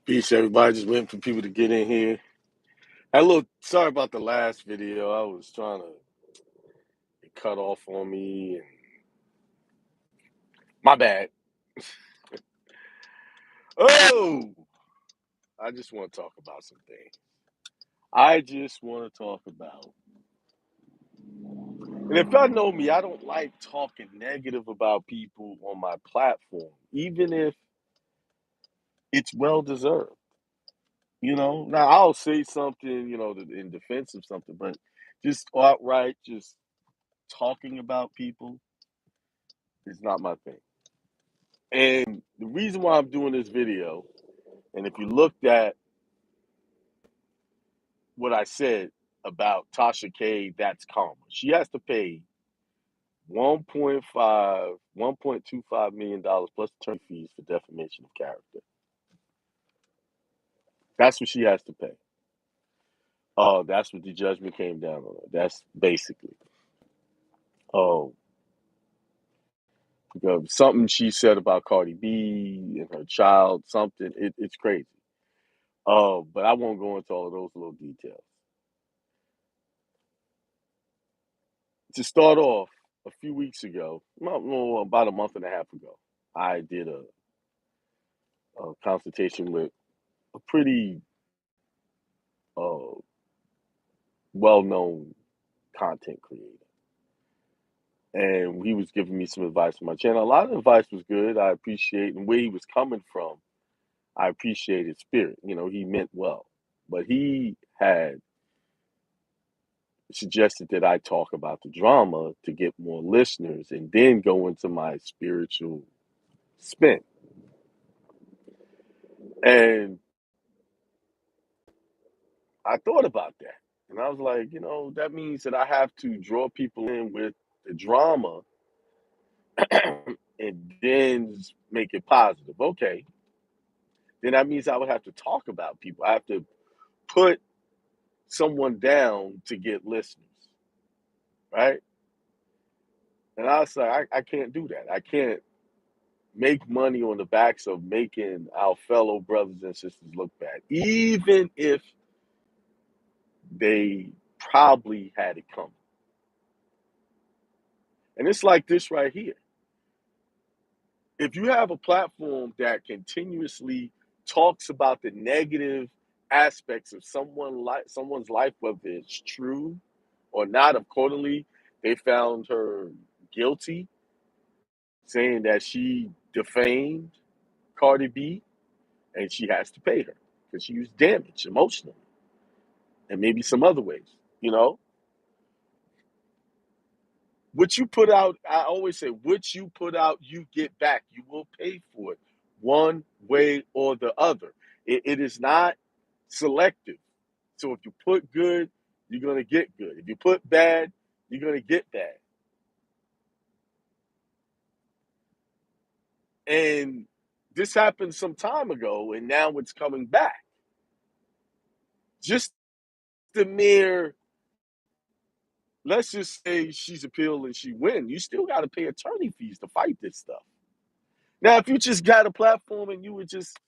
Peace, everybody. Just waiting for people to get in here. Hey, look, sorry about the last video. I was trying to it cut off on me. And my bad. Oh, I just want to talk about some things. I just want to talk about. And if y'all know me, I don't like talking negative about people on my platform, even if it's well deserved. Now I'll say something, in defense of something, but just outright, just talking about people is not my thing. And the reason why I'm doing this video, and if you looked at what I said about Tasha K, that's karma. She has to pay 1.25 million dollars plus attorney fees for defamation of character. That's what she has to pay. Oh, that's what the judgment came down on her. That's basically. Oh, because something she said about Cardi B and her child, something, it's crazy. But I won't go into all of those little details. To start off, a few weeks ago, about a month and a half ago, I did a consultation with a pretty uh, well-known content creator. And he was giving me some advice on my channel. A lot of the advice was good. I appreciate and where he was coming from. I appreciate his spirit. He meant well. But he had suggested that I talk about the drama to get more listeners and then go into my spiritual spin. And I thought about that. And I was like, that means that I have to draw people in with the drama and then make it positive. Okay. Then that means I would have to talk about people. I have to put someone down to get listeners. Right. And I was like, I can't do that. I can't make money on the backs of making our fellow brothers and sisters look bad, even if they probably had it coming. And it's like this right here. If you have a platform that continuously talks about the negative aspects of someone's life, whether it's true or not, accordingly, they found her guilty, saying that she defamed Cardi B and she has to pay her because she was damaged emotionally and maybe some other ways, you know? What you put out, I always say, what you put out, you get back. You will pay for it one way or the other. It is not selective. So if you put good, you're going to get good. If you put bad, you're going to get bad. And this happened some time ago, and now it's coming back. Just the mere, let's just say she's appealed and she wins. You still got to pay attorney fees to fight this stuff. Now, if you just got a platform and you were just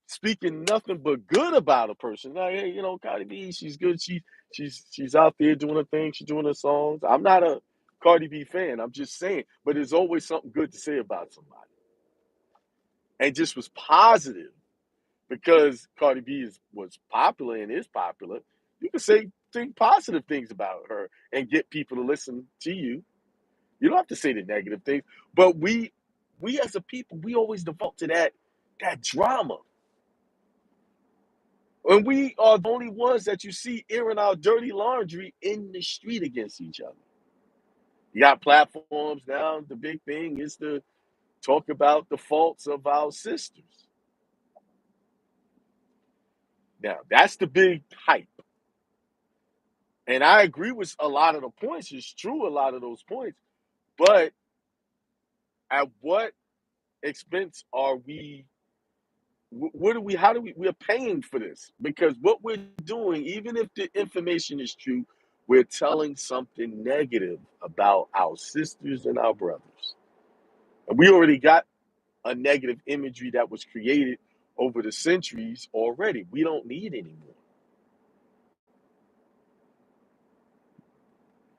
speaking nothing but good about a person, like, hey, Cardi B, she's good. She's out there doing her thing. She's doing her songs. I'm not a Cardi B fan. I'm just saying, but there's always something good to say about somebody. And just was positive because Cardi B was popular and is popular. You can think positive things about her and get people to listen to you. You don't have to say the negative things, but we as a people, we always default to that drama. And we are the only ones that you see airing our dirty laundry in the street against each other. You got platforms now. The big thing is to talk about the faults of our sisters. Now, that's the big hype. And I agree with a lot of the points. It's true, a lot of those points. But at what expense are we? We're paying for this because what we're doing, even if the information is true, we're telling something negative about our sisters and our brothers. And we already got a negative imagery that was created over the centuries already. We don't need anymore.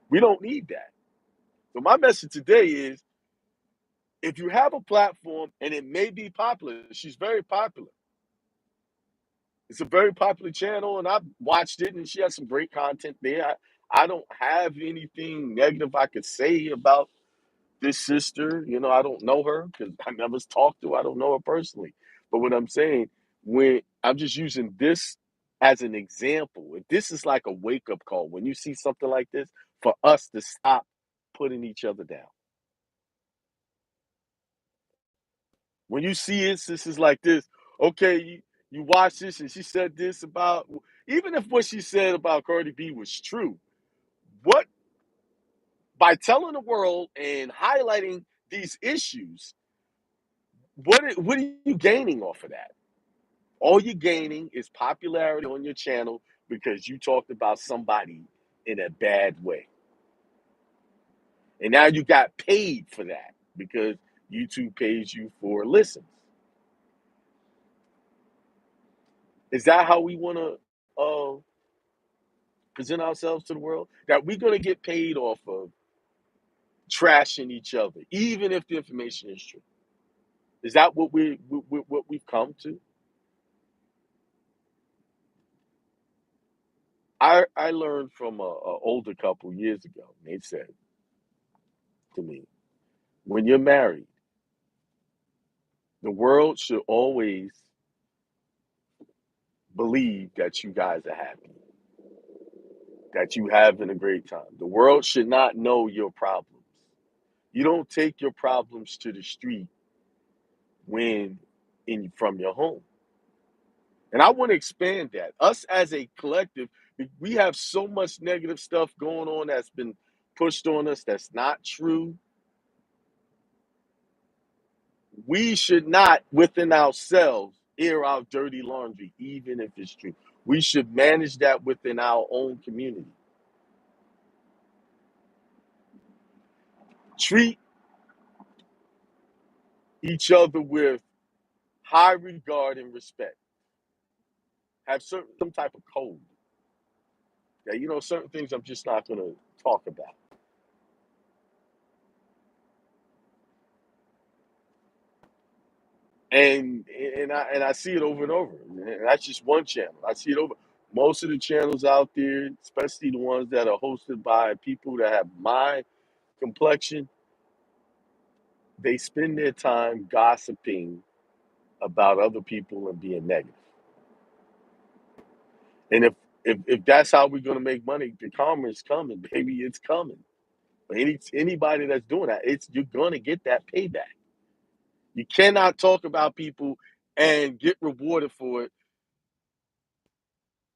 We don't need that. So my message today is, if you have a platform and it may be popular, she's very popular. It's a very popular channel, and I've watched it, and she has some great content there. I don't have anything negative I could say about this sister. I don't know her because I never talked to her. I don't know her personally. But what I'm saying, when I'm just using this as an example, if this is like a wake up call, when you see something like this, for us to stop putting each other down. When you see instances like this, okay, you watch this and she said this about, even if what she said about Cardi B was true, what, by telling the world and highlighting these issues, what are you gaining off of that? All you're gaining is popularity on your channel because you talked about somebody in a bad way. And now you got paid for that because YouTube pays you for listens. Is that how we want to present ourselves to the world? That we're going to get paid off of trashing each other, even if the information is true? Is that what we've come to? I learned from a older couple years ago. They said to me, when you're married, the world should always believe that you guys are happy, that you having a great time. The world should not know your problems. You don't take your problems to the street when in from your home. And I want to expand that. Us as a collective, we have so much negative stuff going on that's been pushed on us that's not true. We should not, within ourselves, air our dirty laundry, even if it's true. We should manage that within our own community. Treat each other with high regard and respect. Have some type of code. Yeah, certain things I'm just not going to talk about. And I see it over and over. And that's just one channel. I see it over. Most of the channels out there, especially the ones that are hosted by people that have my complexion, they spend their time gossiping about other people and being negative. And if that's how we're gonna make money, the karma is coming, baby. It's coming. But anybody that's doing that, you're gonna get that payback. You cannot talk about people and get rewarded for it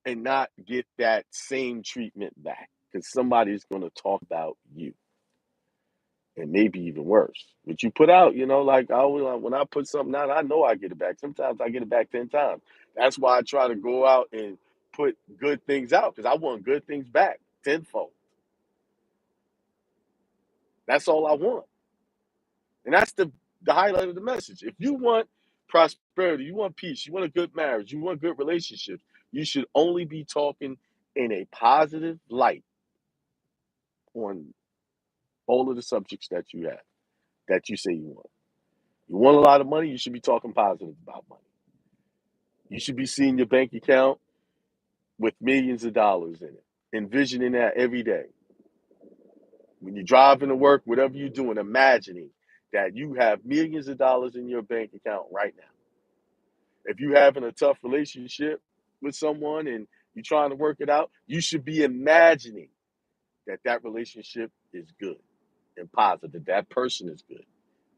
and not get that same treatment back because somebody's going to talk about you and maybe even worse. What you put out, like I always, when I put something out, I know I get it back. Sometimes I get it back 10 times. That's why I try to go out and put good things out because I want good things back tenfold. That's all I want. And that's the highlight of the message. If you want prosperity, you want peace, you want a good marriage, you want good relationships, you should only be talking in a positive light on all of the subjects that you have, that you say you want. You want a lot of money, you should be talking positive about money. You should be seeing your bank account with millions of dollars in it, envisioning that every day. When you're driving to work, whatever you're doing, imagining that you have millions of dollars in your bank account right now. If you're having a tough relationship with someone and you're trying to work it out, you should be imagining that relationship is good and positive. That person is good.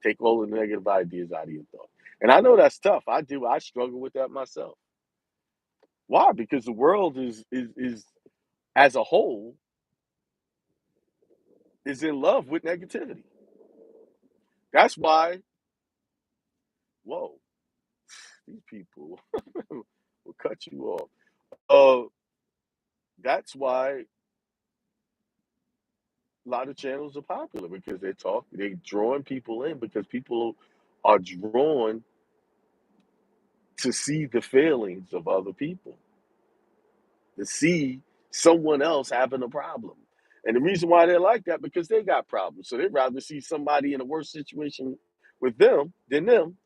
Take all the negative ideas out of your thought. And I know that's tough. I do. I struggle with that myself. Why? Because the world is as a whole is in love with negativity. That's why, whoa, these people will cut you off. Uh, that's why a lot of channels are popular because they're drawing people in because people are drawn to see the failings of other people, to see someone else having a problem. And the reason why they're like that, because they got problems. So they'd rather see somebody in a worse situation with them than them,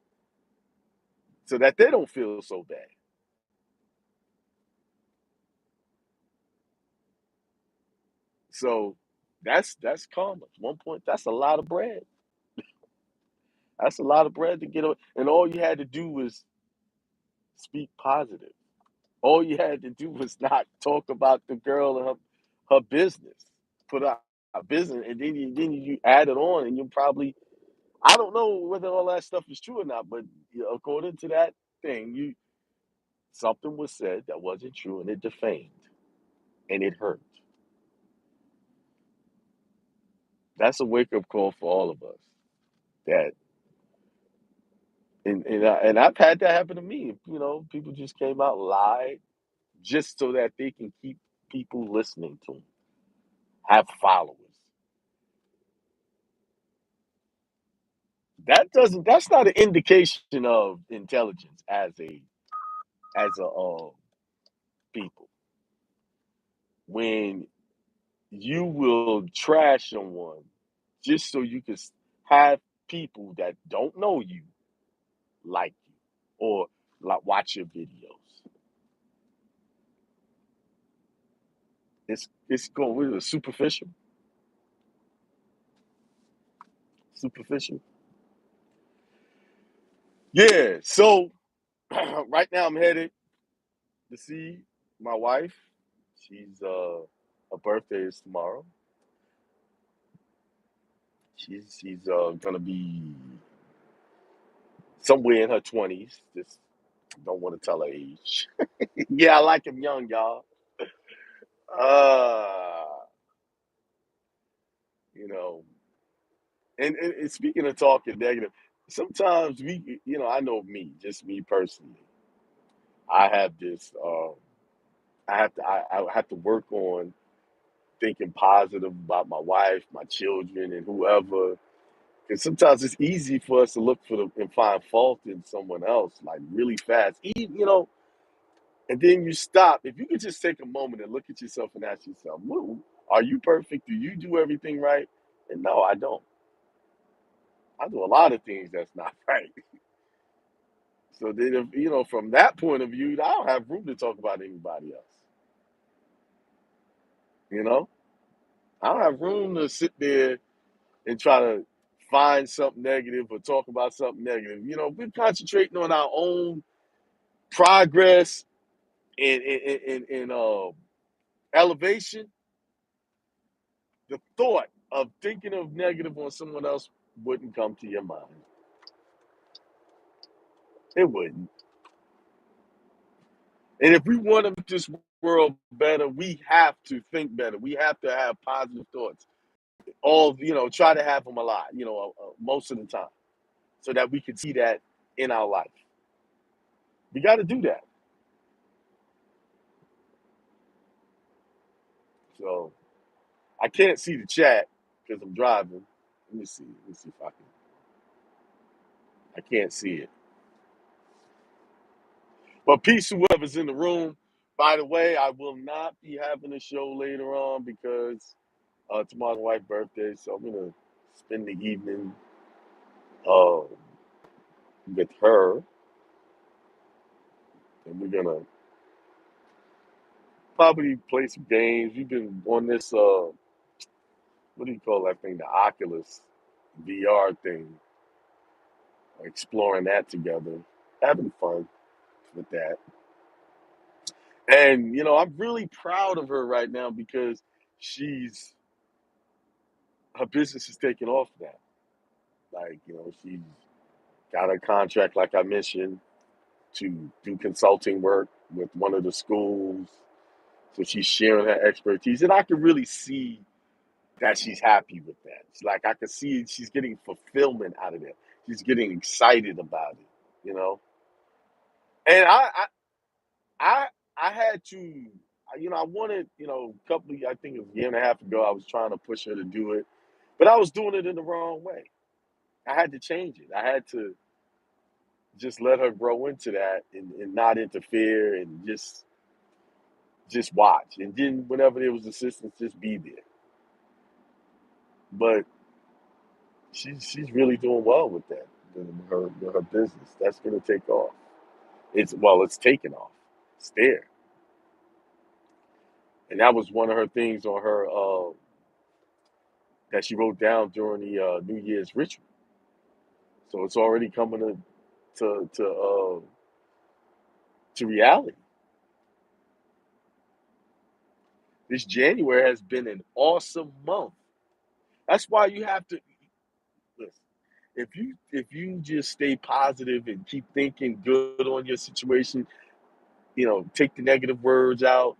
so that they don't feel so bad. So that's karma. 1 point, that's a lot of bread. That's a lot of bread to get on. And all you had to do was speak positive. All you had to do was not talk about the girl and her business. Put out a business, and then you add it on, and you probably, I don't know whether all that stuff is true or not, but according to that thing, you something was said that wasn't true, and it defamed, and it hurt. That's a wake up call for all of us. That and I've had that happen to me. People just came out, lied, just so that they can keep people listening to them, have followers. That's not an indication of intelligence as a people. When you will trash someone just so you can have people that don't know you like you, or like watch your videos. It's going with a superficial. Yeah. So right now I'm headed to see my wife. Her birthday is tomorrow. She's gonna be somewhere in her 20s. Just don't want to tell her age. Yeah, I like him young, y'all. Uh, you know, and speaking of talking negative, sometimes I know me, just me personally. I have this. I have to work on thinking positive about my wife, my children, and whoever. Because sometimes it's easy for us to look for and find fault in someone else, like really fast. And then you stop. If you could just take a moment and look at yourself and ask yourself, "Well, are you perfect? Do you do everything right?" And no, I don't. I do a lot of things that's not right. So then, if, from that point of view, I don't have room to talk about anybody else. You know, I don't have room to sit there and try to find something negative or talk about something negative. If we're concentrating on our own progress and elevation, the thought of thinking of negative on someone else wouldn't come to your mind. It wouldn't. And if we want to make this world better, we have to think better. We have to have positive thoughts. Try to have them a lot, most of the time, so that we can see that in our life. We got to do that. So I can't see the chat because I'm driving. Let me see. Let me see if I can. I can't see it. But peace, whoever's in the room. By the way, I will not be having a show later on because tomorrow's my wife's birthday, so I'm gonna spend the evening uh, with her, and we're gonna probably play some games. We've been on this what do you call that thing? The Oculus VR thing, exploring that together, having fun with that. And I'm really proud of her right now because she's her business is taking off now. Like, she's got a contract, like I mentioned, to do consulting work with one of the schools. So she's sharing her expertise. And I can really see that she's happy with that. It's like I can see she's getting fulfillment out of it. She's getting excited about it, you know? And I I had to, I wanted, a couple of, I think it was a year and a half ago, I was trying to push her to do it, but I was doing it in the wrong way. I had to change it. I had to just let her grow into that and not interfere and just watch. And then whenever there was assistance, just be there. But she's really doing well with that. Her business. That's gonna take off. It's taken off. It's there. And that was one of her things on her that she wrote down during the New Year's ritual. So it's already coming to reality. This January has been an awesome month. That's why you have to listen. If you just stay positive and keep thinking good on your situation, take the negative words out,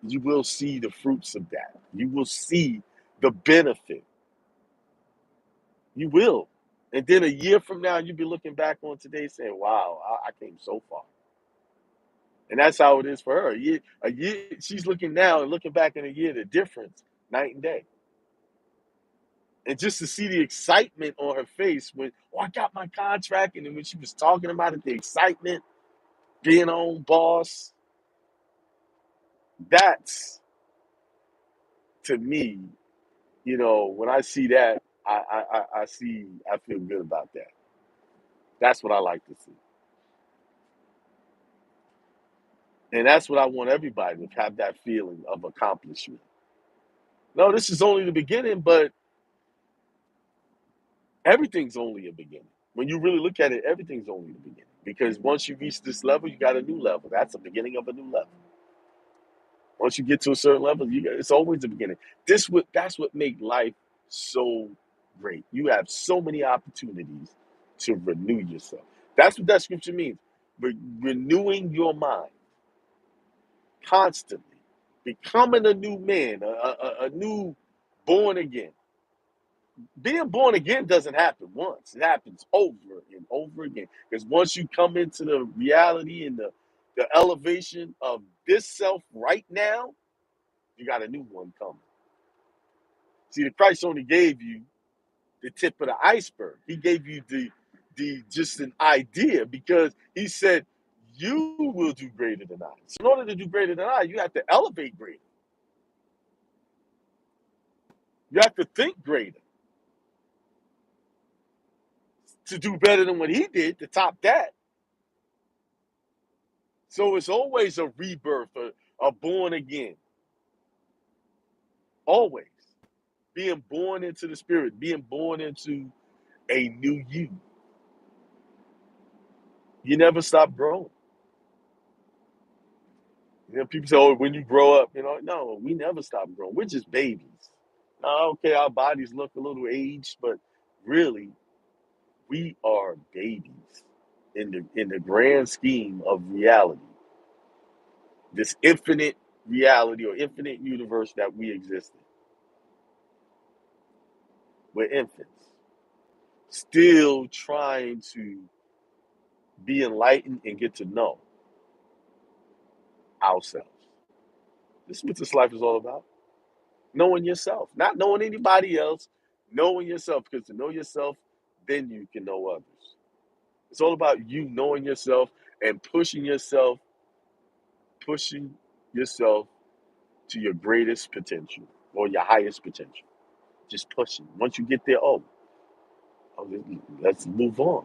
you will see the fruits of that. You will see the benefit. You will. And then a year from now, you'll be looking back on today saying, wow, I came so far. And that's how it is for her. A year, she's looking now and looking back in a year, the difference, night and day. And just to see the excitement on her face when, I got my contract. And then when she was talking about it, the excitement, being her own boss, that's, to me, when I see that, I feel good about that. That's what I like to see. And that's what I want everybody to have, that feeling of accomplishment. No, this is only the beginning, but everything's only a beginning. When you really look at it, everything's only the beginning. Because once you reach this level, you got a new level. That's the beginning of a new level. Once you get to a certain level, it's always the beginning. That's what makes life so great. You have so many opportunities to renew yourself. That's what that scripture means. Renewing your mind constantly, becoming a new man, a new born again. Being born again doesn't happen once. It happens over and over again. Because once you come into the reality and the elevation of this self right now, you got a new one coming. See, the Christ only gave you the tip of the iceberg. He gave you the just an idea, because he said you will do greater than I. So in order to do greater than I, you have to elevate greater. You have to think greater to do better than what he did, to top that. So it's always a rebirth, a born again. Always. Being born into the spirit, being born into a new you. You never stop growing. People say, oh, when you grow up, no, we never stop growing. We're just babies. Okay, our bodies look a little aged, but really, we are babies in the grand scheme of reality. This infinite reality or infinite universe that we exist in. We're infants, still trying to be enlightened and get to know ourselves. This is what this life is all about. Knowing yourself, not knowing anybody else, knowing yourself, because to know yourself, then you can know others. It's all about you knowing yourself and pushing yourself to your greatest potential or your highest potential. Just pushing. Once you get there, let's move on.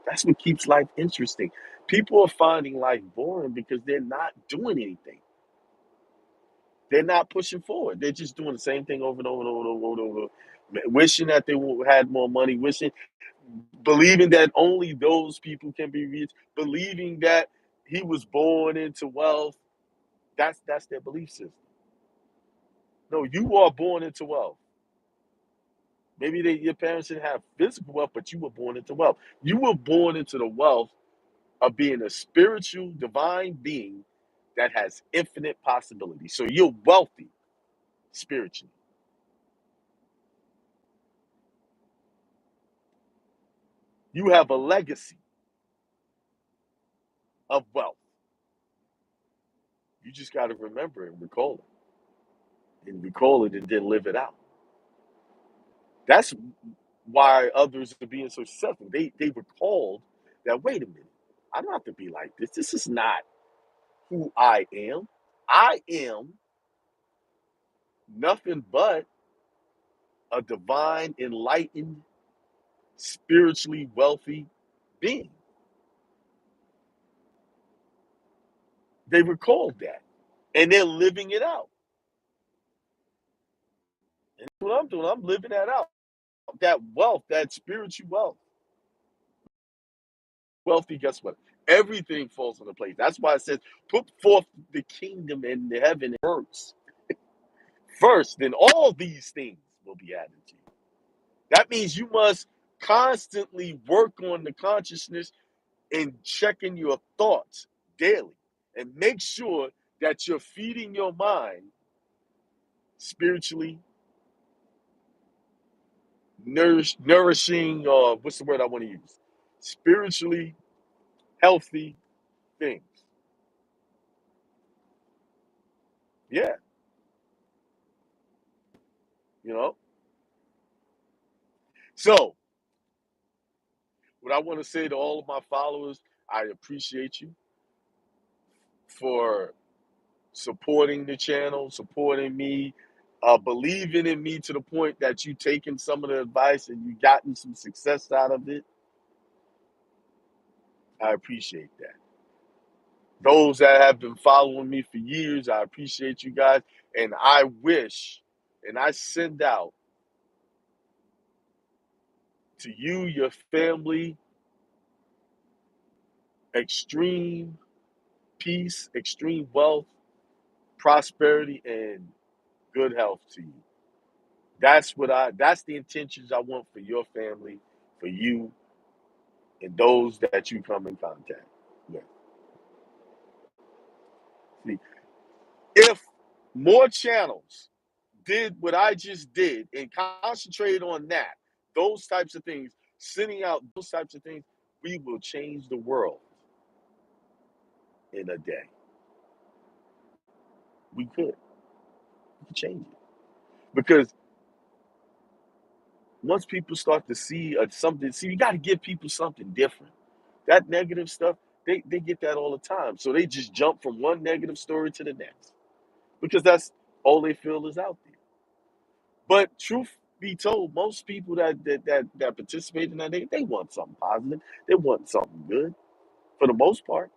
That's what keeps life interesting. People are finding life boring because they're not doing anything. They're not pushing forward. They're just doing the same thing over and over and over and over and over, wishing that they had more money, believing that only those people can be rich, believing that he was born into wealth. That's their belief system. No, you are born into wealth. Maybe your parents didn't have physical wealth, but you were born into wealth. You were born into the wealth of being a spiritual, divine being that has infinite possibilities. So you're wealthy spiritually. You have a legacy of wealth. You just got to remember and recall it and then live it out. That's why others are being so successful. They were called that, wait a minute, I don't have to be like this. This is not who I am. I am nothing but a divine, enlightened, spiritually wealthy being. They recalled that. And they're living it out. And that's what I'm doing. I'm living that out. That wealth, that spiritual wealth. Wealthy, guess what? Everything falls into place. That's why it says, put forth the kingdom in the heaven first. First, then all these things will be added to you. That means you must constantly work on the consciousness and checking your thoughts daily. And make sure that you're feeding your mind spiritually nourishing, what's the word I want to use? Spiritually healthy things. Yeah, you know. So, what I want to say to all of my followers, I appreciate you for supporting the channel, supporting me, believing in me to the point that you taken some of the advice and you gotten some success out of it. I appreciate that. Those that have been following me for years, I appreciate you guys. And I wish, and I send out to you, your family, extreme peace, extreme wealth, prosperity, and good health to you. That's the intentions I want for your family, for you, and those that you come in contact with. See, if more channels did what I just did and concentrated on that, those types of things, sending out those types of things, we will change the world in a day. We could change it. Because once people start to see something, see, you got to give people something different. That negative stuff, they get that all the time. So they just jump from one negative story to the next because that's all they feel is out there. But truth be told, most people that participate in that, they want something positive. They want something good for the most part.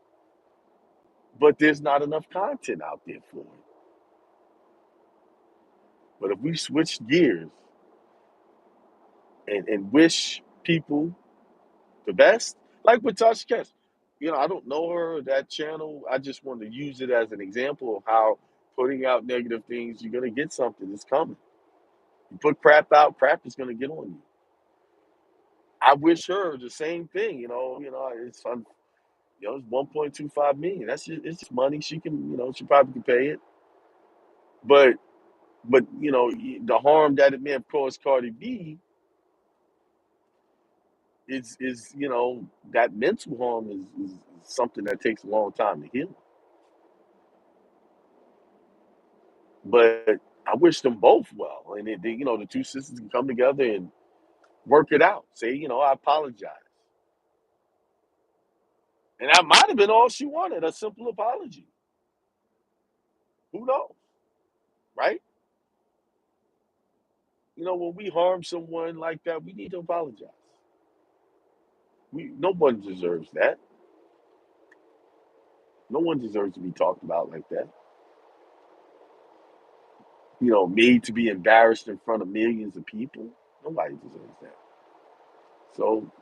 But there's not enough content out there for it. But if we switch gears and wish people the best, like with Tasha K. I don't know her or that channel. I just want to use it as an example of how putting out negative things, you're gonna get something that's coming. You put crap out, crap is gonna get on you. I wish her the same thing. It's fun. It's 1.25 million. It's just money. She can, she probably can pay it. But the harm that it may have caused Cardi B is that mental harm is something that takes a long time to heal. But I wish them both well, and the two sisters can come together and work it out. Say, I apologize, and that might have been all she wanted—a simple apology. Who knows, right? When we harm someone like that, we need to apologize. No one deserves that. No one deserves to be talked about like that. Made to be embarrassed in front of millions of people. Nobody deserves that. So,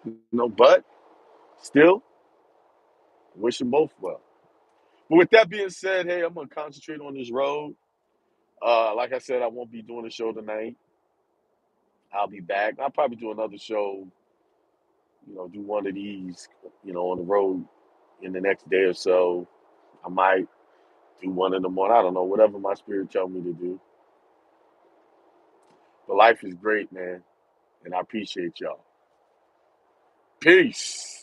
but still, wish them both well. But with that being said, hey, I'm gonna concentrate on this road. Like I said, I won't be doing a show tonight. I'll be back. I'll probably do another show, do one of these, on the road in the next day or so. I might do one in the morning. I don't know, whatever my spirit tells me to do. But life is great, man. And I appreciate y'all. Peace.